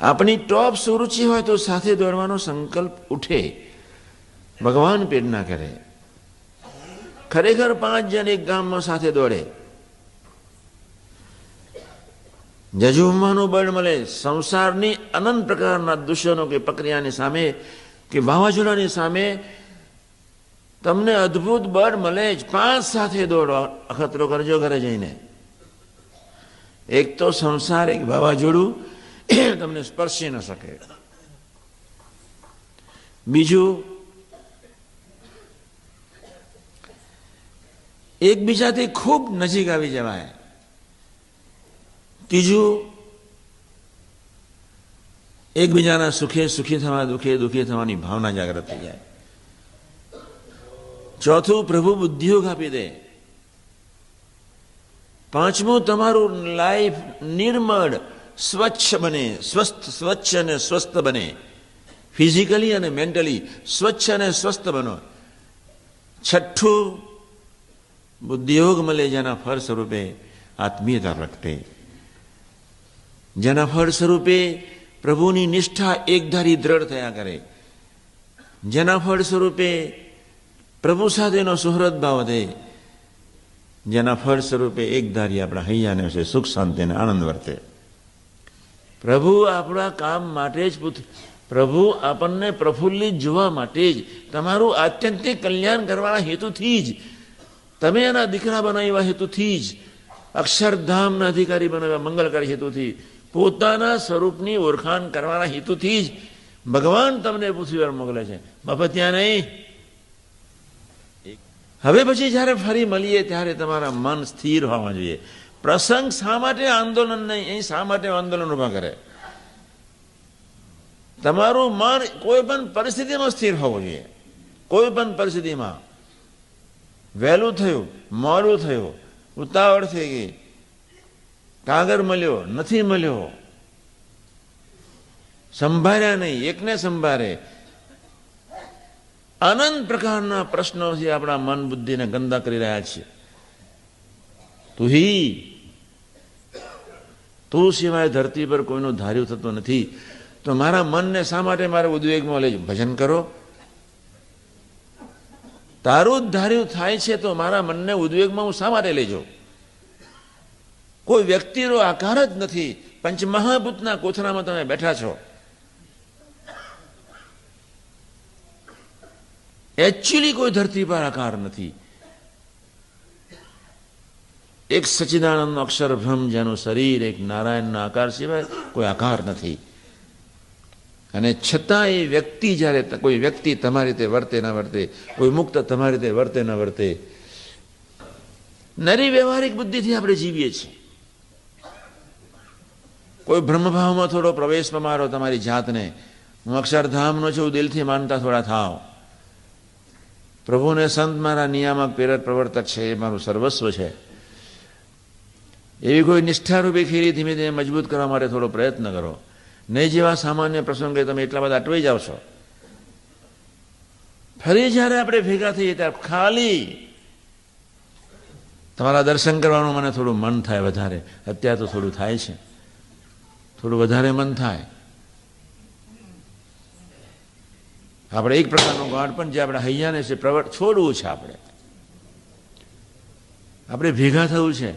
આપણી ટોપ સુરુચિ હોય તો સાથે દોડવાનો સંકલ્પ ઉઠે, ભગવાન પ્રેરણા કરે. ખરેખર 5 જણ એક ગામમાં સાથે દોડે, જજુમવાનું બળ મળે. સંસારની અનંત પ્રકારના દુશ્મનો કે પ્રક્રિયાની સામે કે વાવાઝોડાની સામે તમને અદ્ભુત બળ મળે જ. 5 સાથે દોડો, અખતરો કરજો ઘરે જઈને. એક તો સંસાર, એક વાવાઝોડું તમને સ્પર્શી ન શકે. બીજું, એકબીજાથી ખૂબ નજીક આવી જવાય. ત્રીજું, એકબીજાના સુખે સુખી થવા, દુઃખે દુઃખી થવાની ભાવના જાગૃત થઈ જાય. ચોથું, પ્રભુ બુદ્ધિયોગ આપી દે. પાંચમું, તમારું લાઈફ નિર્મળ, સ્વચ્છ બને, સ્વચ્છ અને સ્વસ્થ બને. ફિઝિકલી અને મેન્ટલી સ્વચ્છ અને સ્વસ્થ બનો. છઠ્ઠું, બુદ્ધિયોગ મળે, જેના ફળ સ્વરૂપે આત્મીયતા પ્રગટે, જેના ફળ સ્વરૂપે પ્રભુની નિષ્ઠા એકધારી દ્રઢ થયા કરે, જેના ફળ સ્વરૂપે પ્રભુ સાથેનો સુહૃદ ભાવ વધે, જેના ફળ સ્વરૂપે એકધારી આપણા હૈયાને વિશે સુખ શાંતિ અને આનંદ વર્તે. પ્રભુ આપણા કામ માટે જ, પ્રભુ આપણને પ્રફુલ્લિત જોવા માટે જ, તમારું આત્યંતિક કલ્યાણ કરવાના હેતુથી જ, તમે એના દીકરા બનાવ્યા હેતુથી જ, અક્ષરધામના અધિકારી બનાવ્યા મંગલકારી હેતુથી, પોતાના સ્વરૂપની ઓળખાણ કરવાના હેતુથી જ ભગવાન તમને પૃથ્વી પર મોકલે છે, મફતિયા નહીં. હવે પછી જ્યારે ફરી મળીએ ત્યારે તમારા મન સ્થિર હોવા જોઈએ. પ્રસંગ શા માટે આંદોલન નહીં, અહીં શા માટે આંદોલન ઉભા કરે? તમારું મન કોઈ પણ પરિસ્થિતિમાં સ્થિર હોવું જોઈએ. કોઈ પણ પરિસ્થિતિમાં. વહેલું થયું, મોડું થયું, ઉતાવળ થઈ ગઈ, કાગળ મળ્યો, નથી મળ્યો, સંભાળ્યા નહીં, એકને સંભાળે, અનંત પ્રકારના પ્રશ્નોથી આપણા મન બુદ્ધિને ગંદા કરી રહ્યા છીએ. તું સિવાય ધરતી પર કોઈનું ધાર્યું થતું નથી, તો મારા મનને શા માટે મારે ઉદ્વેગમાં લેજો? ભજન કરો. તારું જ ધાર્યું થાય છે તો મારા મનને ઉદ્વેગમાં હું શા માટે લેજો? કોઈ વ્યક્તિનો આકાર જ નથી. પંચમહાભૂતના કોથળામાં તમે બેઠા છો. એકચ્યુઅલી કોઈ ધરતી પર આકાર નથી. એક સચ્ચિદાનંદ અક્ષર બ્રહ્મ, જેનું શરીર એક નારાયણના આકાર સિવાય કોઈ આકાર નથી. અને છતાં એ વ્યક્તિ, જ્યારે કોઈ વ્યક્તિ તમારી રીતે વર્તે ન વર્તે, કોઈ મુક્ત તમારી રીતે વર્તે ન વર્તે, નરી વ્યવહારિક બુદ્ધિથી આપણે જીવીએ છીએ. કોઈ બ્રહ્મભાવમાં થોડો પ્રવેશ મારો તમારી જાતને, હું અક્ષરધામનો છું દિલથી માનતા થોડા થાવ. પ્રભુને સંત મારા નિયામક પ્રેરક પ્રવર્તક છે, એ મારું સર્વસ્વ છે, એવી કોઈ નિષ્ઠારૂપી ખીરી ધીમે ધીમે મજબૂત કરવા માટે થોડો પ્રયત્ન કરો. નહીં જેવા સામાન્ય પ્રસંગે તમે એટલા બધા અટવાઈ જાવ છો. ફરી જ્યારે આપણે ભેગા થઈએ ત્યારે ખાલી તમારા દર્શન કરવાનું મને થોડું મન થાય વધારે. અત્યારે તો થોડું થાય છે, થોડું વધારે મન થાય. આપણે એક પ્રકારનું ગાંઠ પણ જે આપણે હૈયાને છે છોડવું છે. આપણે ભેગા થવું છે.